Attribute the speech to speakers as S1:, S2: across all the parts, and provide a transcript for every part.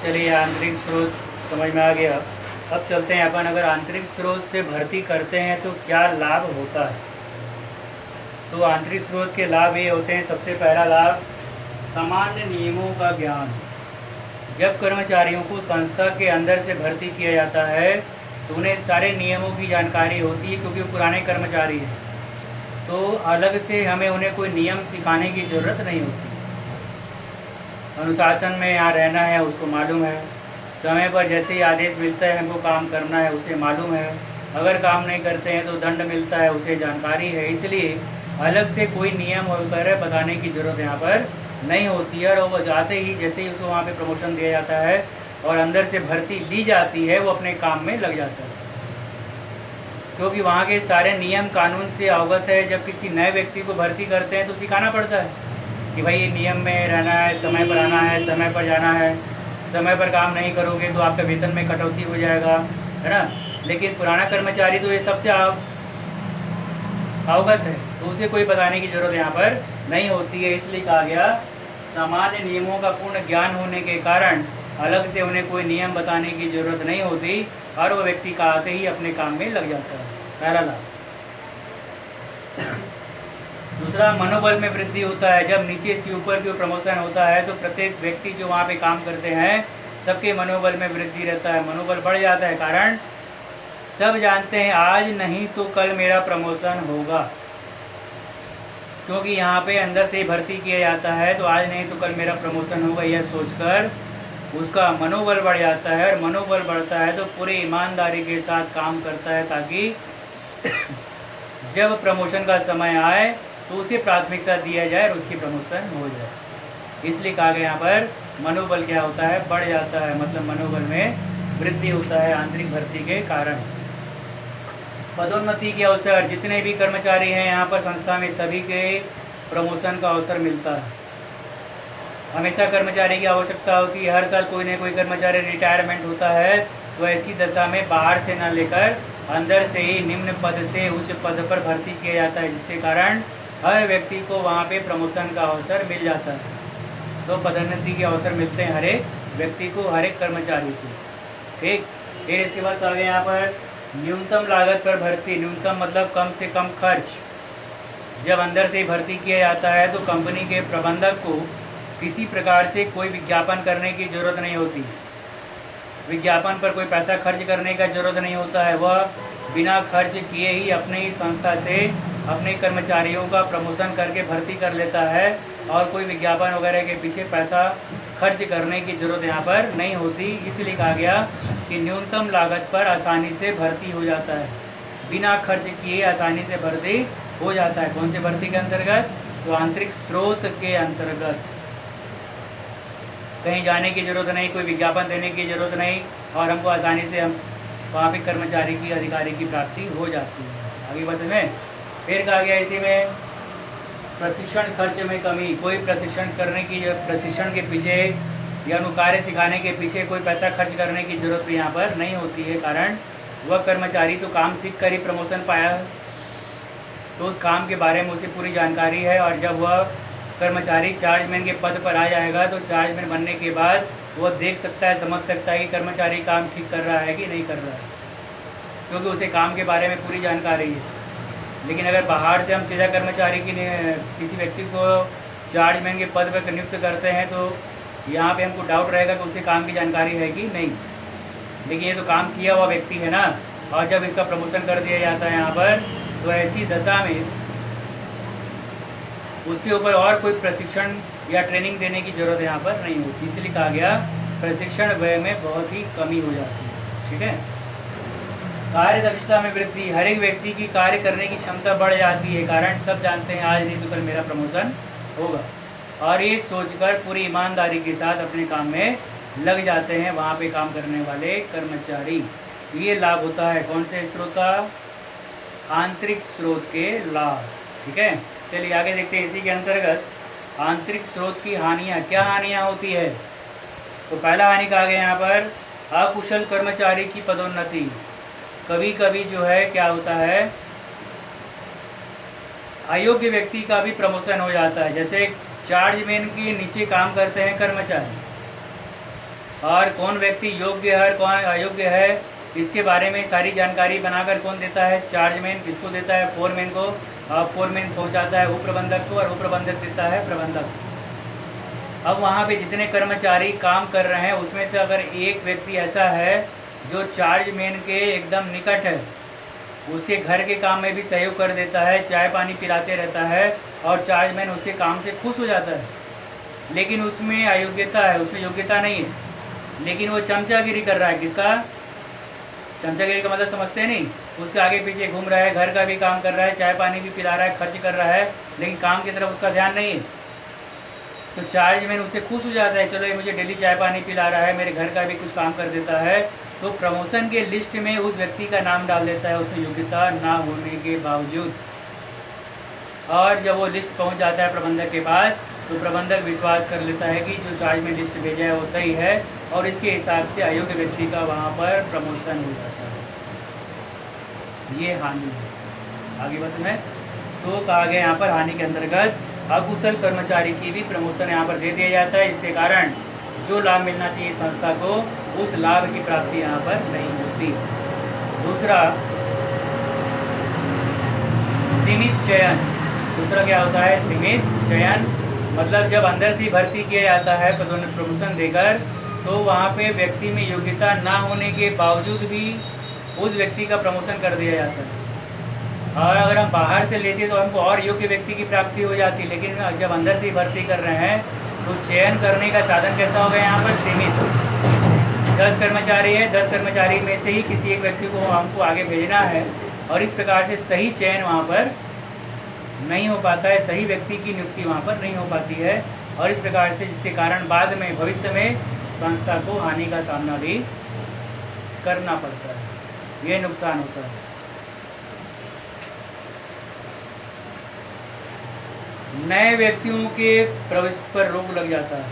S1: चलिए आंतरिक स्रोत समझ में आ गया। अब चलते हैं अपन, अगर आंतरिक स्रोत से भर्ती करते हैं तो क्या लाभ होता है। तो आंतरिक स्रोत के लाभ ये होते हैं, सबसे पहला लाभ सामान्य नियमों का ज्ञान। जब कर्मचारियों को संस्था के अंदर से भर्ती किया जाता है तो उन्हें सारे नियमों की जानकारी होती है, क्योंकि वो पुराने कर्मचारी हैं। तो अलग से हमें उन्हें कोई नियम सिखाने की ज़रूरत नहीं होती। अनुशासन में यहाँ रहना है उसको मालूम है, समय पर जैसे ही आदेश मिलता है हमको काम करना है उसे मालूम है, अगर काम नहीं करते हैं तो दंड मिलता है उसे जानकारी है। इसलिए अलग से कोई नियम वगैरह बताने की ज़रूरत यहाँ पर नहीं होती है। और वो जाते ही जैसे ही उसको वहाँ पे प्रमोशन दिया जाता है और अंदर से भर्ती ली जाती है, वो अपने काम में लग जाता है, क्योंकि वहाँ के सारे नियम कानून से अवगत है। जब किसी नए व्यक्ति को भर्ती करते हैं तो सिखाना पड़ता है कि भाई ये नियम में रहना है, समय पर आना है, समय पर जाना है, समय पर काम नहीं करोगे तो आपके वेतन में कटौती हो जाएगा, है ना। लेकिन पुराना कर्मचारी तो ये सबसे अवगत है, तो उसे कोई बताने की ज़रूरत यहाँ पर नहीं होती है। इसलिए कहा गया सामान्य नियमों का पूर्ण ज्ञान होने के कारण अलग से उन्हें कोई नियम बताने की ज़रूरत नहीं होती और वो व्यक्ति का आते ही अपने काम में लग जाता है। पहला लाभ। दूसरा, मनोबल में वृद्धि होता है। जब नीचे से ऊपर की प्रमोशन होता है तो प्रत्येक व्यक्ति जो वहाँ पे काम करते हैं सबके मनोबल में वृद्धि रहता है, मनोबल बढ़ जाता है। कारण सब जानते हैं आज नहीं तो कल मेरा प्रमोशन होगा, क्योंकि यहाँ पे अंदर से भर्ती किया जाता है तो आज नहीं तो कल मेरा प्रमोशन होगा, यह सोचकर उसका मनोबल बढ़ जाता है। और मनोबल बढ़ता है तो पूरी ईमानदारी के साथ काम करता है, ताकि जब प्रमोशन का समय आए तो उसे प्राथमिकता दिया जाए और उसकी प्रमोशन हो जाए। इसलिए कहा गया यहाँ पर मनोबल क्या होता है, बढ़ जाता है, मतलब मनोबल में वृद्धि होता है आंतरिक भर्ती के कारण। पदोन्नति के अवसर, जितने भी कर्मचारी हैं यहाँ पर संस्था में सभी के प्रमोशन का अवसर मिलता है। हमेशा कर्मचारी की आवश्यकता होती है, हर साल कोई न कोई कर्मचारी रिटायरमेंट होता है, तो ऐसी दशा में बाहर से न लेकर अंदर से ही निम्न पद से उच्च पद पर भर्ती किया जाता है, जिसके कारण हर व्यक्ति को वहाँ पे प्रमोशन का अवसर मिल जाता है। तो पदोन्नति के अवसर मिलते हैं हर एक व्यक्ति को, हर एक कर्मचारी को। ठीक, फिर इसके बाद आ गए यहाँ पर न्यूनतम लागत पर भर्ती। न्यूनतम मतलब कम से कम खर्च। जब अंदर से भर्ती किया जाता है तो कंपनी के प्रबंधक को किसी प्रकार से कोई विज्ञापन करने की ज़रूरत नहीं होती, विज्ञापन पर कोई पैसा खर्च करने का ज़रूरत नहीं होता है। वह बिना खर्च किए ही अपने ही संस्था से अपने कर्मचारियों का प्रमोशन करके भर्ती कर लेता है, और कोई विज्ञापन वगैरह के पीछे पैसा खर्च करने की ज़रूरत यहाँ पर नहीं होती। इसलिए कहा गया कि न्यूनतम लागत पर आसानी से भर्ती हो जाता है, बिना खर्च किए आसानी से भर्ती हो जाता है। कौन से भर्ती के अंतर्गत? तो आंतरिक स्रोत के अंतर्गत। कहीं जाने की ज़रूरत नहीं, कोई विज्ञापन देने की ज़रूरत नहीं, और हमको आसानी से हम वहाँ पे कर्मचारी की अधिकारी की प्राप्ति हो जाती है। आगे बस में फिर कहा गया इसी में प्रशिक्षण खर्च में कमी। कोई प्रशिक्षण करने की, प्रशिक्षण के पीछे या कार्य सिखाने के पीछे कोई पैसा खर्च करने की ज़रूरत भी यहाँ पर नहीं होती है। कारण वह कर्मचारी तो काम सीख कर ही प्रमोशन पाया है, तो उस काम के बारे में उसे पूरी जानकारी है। और जब वह कर्मचारी चार्जमैन के पद पर आ जाएगा तो चार्जमैन बनने के बाद वह देख सकता है, समझ सकता है कि कर्मचारी काम ठीक कर रहा है कि नहीं कर रहा है, क्योंकि उसे काम के बारे में पूरी जानकारी है। लेकिन अगर बाहर से हम सीधा कर्मचारी की किसी व्यक्ति को चार्जमैन के पद पर नियुक्त करते हैं तो यहाँ पे हमको डाउट रहेगा कि उसे काम की जानकारी है कि नहीं। लेकिन ये तो काम किया हुआ व्यक्ति है ना, और जब इसका प्रमोशन कर दिया जाता है यहाँ पर, तो ऐसी दशा में उसके ऊपर और कोई प्रशिक्षण या ट्रेनिंग देने की ज़रूरत यहाँ पर नहीं होती। इसलिए कहा गया प्रशिक्षण व्यय में बहुत ही कमी हो जाती है। ठीक है। कार्य दक्षता में वृद्धि। हर एक व्यक्ति की कार्य करने की क्षमता बढ़ जाती है, कारण सब जानते हैं आज नहीं तो कल मेरा प्रमोशन होगा, और ये सोचकर पूरी ईमानदारी के साथ अपने काम में लग जाते हैं वहाँ पे काम करने वाले कर्मचारी। ये लाभ होता है कौन से स्रोत का? आंतरिक स्रोत के लाभ। ठीक है, चलिए आगे देखते हैं इसी के अंतर्गत आंतरिक स्रोत की हानियाँ। क्या हानियाँ होती है? तो पहला हानि कहा गया यहाँ पर अकुशल कर्मचारी की पदोन्नति। कभी कभी जो है क्या होता है, अयोग्य व्यक्ति का भी प्रमोशन हो जाता है। जैसे चार्जमैन के नीचे काम करते हैं कर्मचारी, और कौन व्यक्ति योग्य है और कौन अयोग्य है, इसके बारे में सारी जानकारी बनाकर कौन देता है? चार्जमैन। किसको देता है? फोरमैन को। और फोरमैन पहुंचाता है उपप्रबंधक को, और उपप्रबंधक देता है प्रबंधक। अब वहाँ पे जितने कर्मचारी काम कर रहे हैं उसमें से अगर एक व्यक्ति ऐसा है जो चार्जमैन के एकदम निकट है, उसके घर के काम में भी सहयोग कर देता है, चाय पानी पिलाते रहता है, और चार्जमैन उसके काम से खुश हो जाता है, लेकिन उसमें अयोग्यता है, उसमें योग्यता नहीं है, लेकिन वो चमचागिरी कर रहा है। किसका? चमचागिरी का मतलब समझते हैं नहीं? उसके आगे पीछे घूम रहा है, घर का भी काम कर रहा है, चाय पानी भी पिला रहा है, खर्च कर रहा है, लेकिन काम की तरफ उसका ध्यान नहीं है। तो चार्जमैन उससे खुश हो जाता है, चलो ये मुझे डेली चाय पानी पिला रहा है, मेरे घर का भी कुछ काम कर देता है, तो प्रमोशन के लिस्ट में उस व्यक्ति का नाम डाल देता है उसमें योग्यता ना होने के बावजूद। और जब वो लिस्ट पहुंच जाता है प्रबंधक के पास, तो प्रबंधक विश्वास कर लेता है कि जो चार्जमैन लिस्ट भेजा है वो सही है, और इसके हिसाब से अयोग्य व्यक्ति का वहाँ पर प्रमोशन हो जाता है। ये हानि है। आगे बस में तो कहा गया यहाँ पर हानि के अंतर्गत अकुशल कर्मचारी की भी प्रमोशन यहाँ पर दे दिया जाता है, इसके कारण जो लाभ मिलना चाहिए संस्था को उस लाभ की प्राप्ति यहाँ पर नहीं होती। दूसरा, सीमित चयन। दूसरा क्या होता है? सीमित चयन। मतलब जब अंदर से भर्ती किया जाता है प्रमोशन देकर, तो वहाँ पे व्यक्ति में योग्यता ना होने के बावजूद भी उस व्यक्ति का प्रमोशन कर दिया जाता है। और अगर हम बाहर से लेते तो हमको और योग्य व्यक्ति की प्राप्ति हो जाती, लेकिन जब अंदर से भर्ती कर रहे हैं तो चयन करने का साधन कैसा होगा? यहाँ पर सीमित। 10 कर्मचारी है, 10 कर्मचारी में से ही किसी एक व्यक्ति को हमको आगे भेजना है, और इस प्रकार से सही चयन वहाँ पर नहीं हो पाता है, सही व्यक्ति की नियुक्ति वहाँ पर नहीं हो पाती है, और इस प्रकार से जिसके कारण बाद में भविष्य में संस्था को हानि का सामना भी करना पड़ता है। ये नुकसान होता है। नए व्यक्तियों के प्रवेश पर रोक लग जाता है,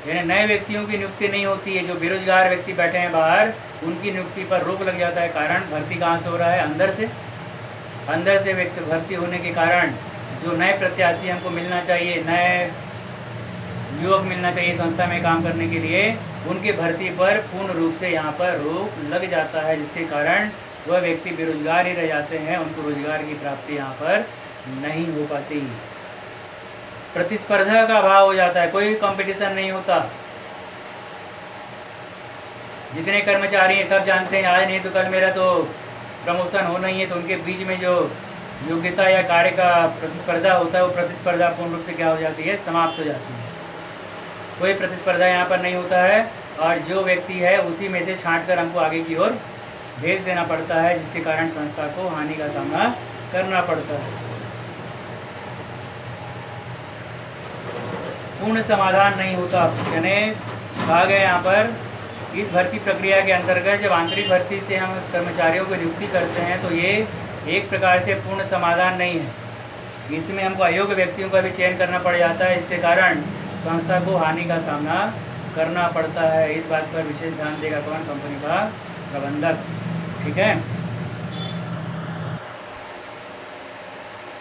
S1: यानी नए व्यक्तियों की नियुक्ति नहीं होती है। जो बेरोजगार व्यक्ति बैठे हैं बाहर, उनकी नियुक्ति पर रोक लग जाता है। कारण भर्ती कहाँ से हो रहा है? अंदर से। अंदर से व्यक्ति भर्ती होने के कारण जो नए प्रत्याशी हमको मिलना चाहिए, नए युवक मिलना चाहिए संस्था में काम करने के लिए, उनके भर्ती पर पूर्ण रूप से यहाँ पर रोक लग जाता है, जिसके कारण वह व्यक्ति बेरोजगार ही रह जाते हैं, उनको रोजगार की प्राप्ति यहाँ पर नहीं हो पाती। प्रतिस्पर्धा का अभाव हो जाता है, कोई भी कंपटीशन नहीं होता। जितने कर्मचारी हैं सब जानते हैं आज नहीं तो कल मेरा तो प्रमोशन होना ही है, तो उनके बीच में जो योग्यता या कार्य का प्रतिस्पर्धा होता है, वो प्रतिस्पर्धा पूर्ण रूप से क्या हो जाती है? समाप्त हो जाती है। कोई प्रतिस्पर्धा यहाँ पर नहीं होता है, और जो व्यक्ति है उसी में से छांट कर हमको आगे की ओर भेज देना पड़ता है, जिसके कारण संस्था को हानि का सामना करना पड़ता है। पूर्ण समाधान नहीं होता, यानी कहा गया यहाँ पर इस भर्ती प्रक्रिया के अंतर्गत जब आंतरिक भर्ती से हम कर्मचारियों को नियुक्ति करते हैं तो ये एक प्रकार से पूर्ण समाधान नहीं है। इसमें हमको अयोग्य व्यक्तियों का भी चयन करना पड़ जाता है, इसके कारण संस्था को हानि का सामना करना पड़ता है। इस बात पर विशेष ध्यान देगा कौन? कंपनी का प्रबंधक। ठीक है,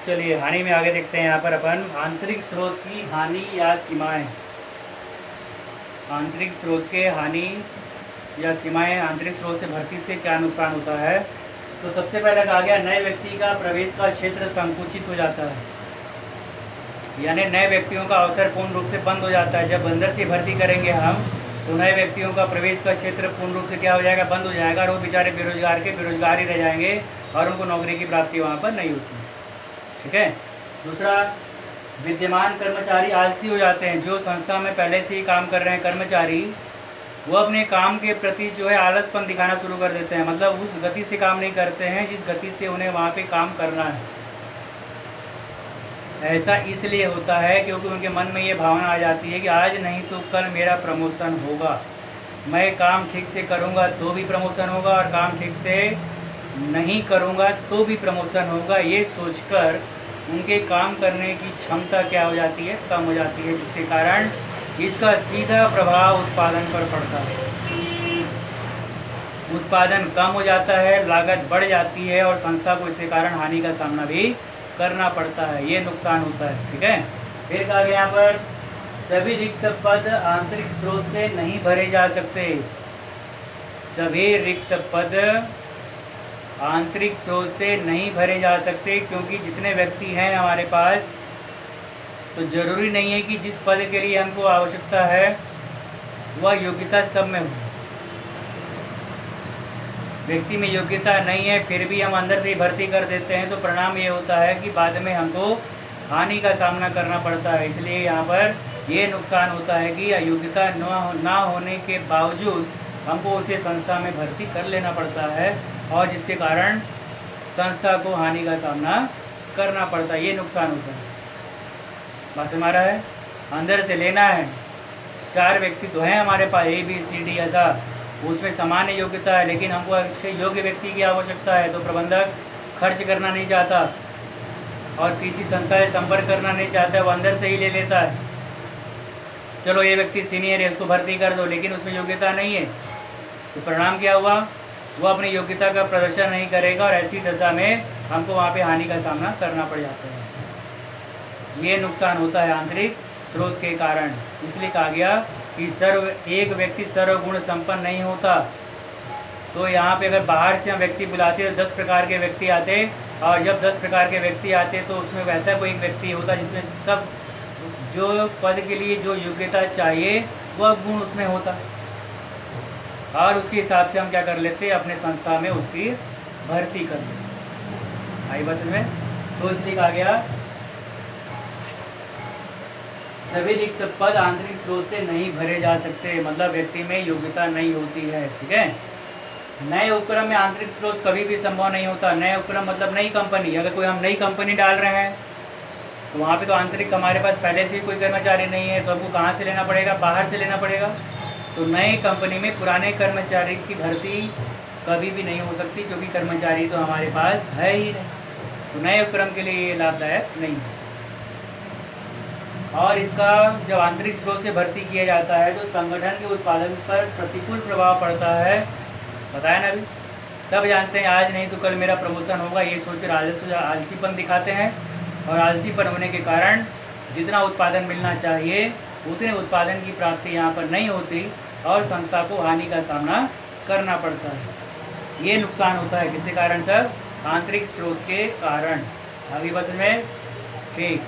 S1: चलिए हानि में आगे देखते हैं। यहाँ पर अपन आंतरिक स्रोत की हानि या सीमाएं। आंतरिक स्रोत के हानि या सीमाएं, आंतरिक स्रोत से भर्ती से क्या नुकसान होता है? तो सबसे पहले कहा गया नए व्यक्ति का प्रवेश का क्षेत्र संकुचित हो जाता है, यानी नए व्यक्तियों का अवसर पूर्ण रूप से बंद हो जाता है। जब अंदर से भर्ती करेंगे हम तो नए व्यक्तियों का प्रवेश का क्षेत्र पूर्ण रूप से क्या हो जाएगा? बंद हो जाएगा, और वो बेचारे बेरोजगार ही रह जाएंगे, और उनको नौकरी की प्राप्ति वहाँ पर नहीं होती। ठीक है। दूसरा, विद्यमान कर्मचारी आलसी हो जाते हैं। जो संस्था में पहले से ही काम कर रहे हैं कर्मचारी, वो अपने काम के प्रति जो है आलसपन दिखाना शुरू कर देते हैं, मतलब उस गति से काम नहीं करते हैं जिस गति से उन्हें वहाँ पे काम करना है। ऐसा इसलिए होता है क्योंकि उनके मन में ये भावना आ जाती है कि आज नहीं तो कल मेरा प्रमोशन होगा, मैं काम ठीक से करूँगा तो भी प्रमोशन होगा, और काम ठीक से नहीं करूँगा तो भी प्रमोशन होगा। ये सोचकर उनके काम करने की क्षमता क्या हो जाती है? कम हो जाती है, जिसके कारण इसका सीधा प्रभाव उत्पादन पर पड़ता है। उत्पादन कम हो जाता है, लागत बढ़ जाती है, और संस्था को इसके कारण हानि का सामना भी करना पड़ता है। ये नुकसान होता है। ठीक है। फिर कहा गया यहाँ पर सभी रिक्त पद आंतरिक स्रोत से नहीं भरे जा सकते। सभी रिक्त पद आंतरिक स्रोत से नहीं भरे जा सकते, क्योंकि जितने व्यक्ति हैं हमारे पास, तो जरूरी नहीं है कि जिस पद के लिए हमको आवश्यकता है वह योग्यता सब में हो। व्यक्ति में योग्यता नहीं है फिर भी हम अंदर से ही भर्ती कर देते हैं, तो परिणाम ये होता है कि बाद में हमको हानि का सामना करना पड़ता है। इसलिए यहाँ पर ये नुकसान होता है कि अयोग्यता ना होने के बावजूद हमको उसे संस्था में भर्ती कर लेना पड़ता है, और जिसके कारण संस्था को हानि का सामना करना पड़ता है। ये नुकसान होता है। बात समझ रहा है? अंदर से लेना है। 4 व्यक्ति तो हैं हमारे पास, ABCD ऐसा, उसमें सामान्य योग्यता है, लेकिन हमको अच्छे योग्य व्यक्ति की आवश्यकता है। तो प्रबंधक खर्च करना नहीं चाहता और किसी संस्था से संपर्क करना नहीं चाहता है, वो अंदर से ही ले लेता है। चलो ये व्यक्ति सीनियर है, उसको भर्ती कर दो, लेकिन उसमें योग्यता नहीं है, तो परिणाम क्या हुआ? वो अपनी योग्यता का प्रदर्शन नहीं करेगा, और ऐसी दशा में हमको वहाँ पे हानि का सामना करना पड़ जाता है। ये नुकसान होता है आंतरिक स्रोत के कारण। इसलिए कहा गया कि एक व्यक्ति सर्वगुण संपन्न नहीं होता। तो यहाँ पे अगर बाहर से हम व्यक्ति बुलाते तो 10 प्रकार के व्यक्ति आते, और जब 10 प्रकार के व्यक्ति आते तो उसमें वैसा कोई व्यक्ति होता जिसमें सब जो पद के लिए जो योग्यता चाहिए वह गुण उसमें होता, और उसके हिसाब से हम क्या कर लेते, अपने संस्था में उसकी भर्ती कर लेते। आई बस में। तो इसलिए कहा गया सभी रिक्त पद आंतरिक स्रोत से नहीं भरे जा सकते, मतलब व्यक्ति में योग्यता नहीं होती है। ठीक है। नए उपक्रम में आंतरिक स्रोत कभी भी संभव नहीं होता। नए उपक्रम मतलब नई कंपनी, अगर कोई हम नई कंपनी डाल रहे हैं तो वहाँ पे तो आंतरिक हमारे पास पहले से ही कोई कर्मचारी नहीं है, तो हमको कहाँ से लेना पड़ेगा? बाहर से लेना पड़ेगा। तो नई कंपनी में पुराने कर्मचारी की भर्ती कभी भी नहीं हो सकती, क्योंकि कर्मचारी तो हमारे पास है ही नहीं। तो नए उपक्रम के लिए ये लाभदायक नहीं है। और इसका जब आंतरिक स्रोत से भर्ती किया जाता है तो संगठन के उत्पादन पर प्रतिकूल प्रभाव पड़ता है। बताया ना अभी, सब जानते हैं आज नहीं तो कल मेरा प्रमोशन होगा, ये सोचकर आलसीपन दिखाते हैं, और आलसीपन होने के कारण जितना उत्पादन मिलना चाहिए उतने उत्पादन की प्राप्ति यहाँ पर नहीं होती, और संस्था को हानि का सामना करना पड़ता है। ये नुकसान होता है किसके कारण सर? आंतरिक स्रोत के कारण। अभी बस में ठीक।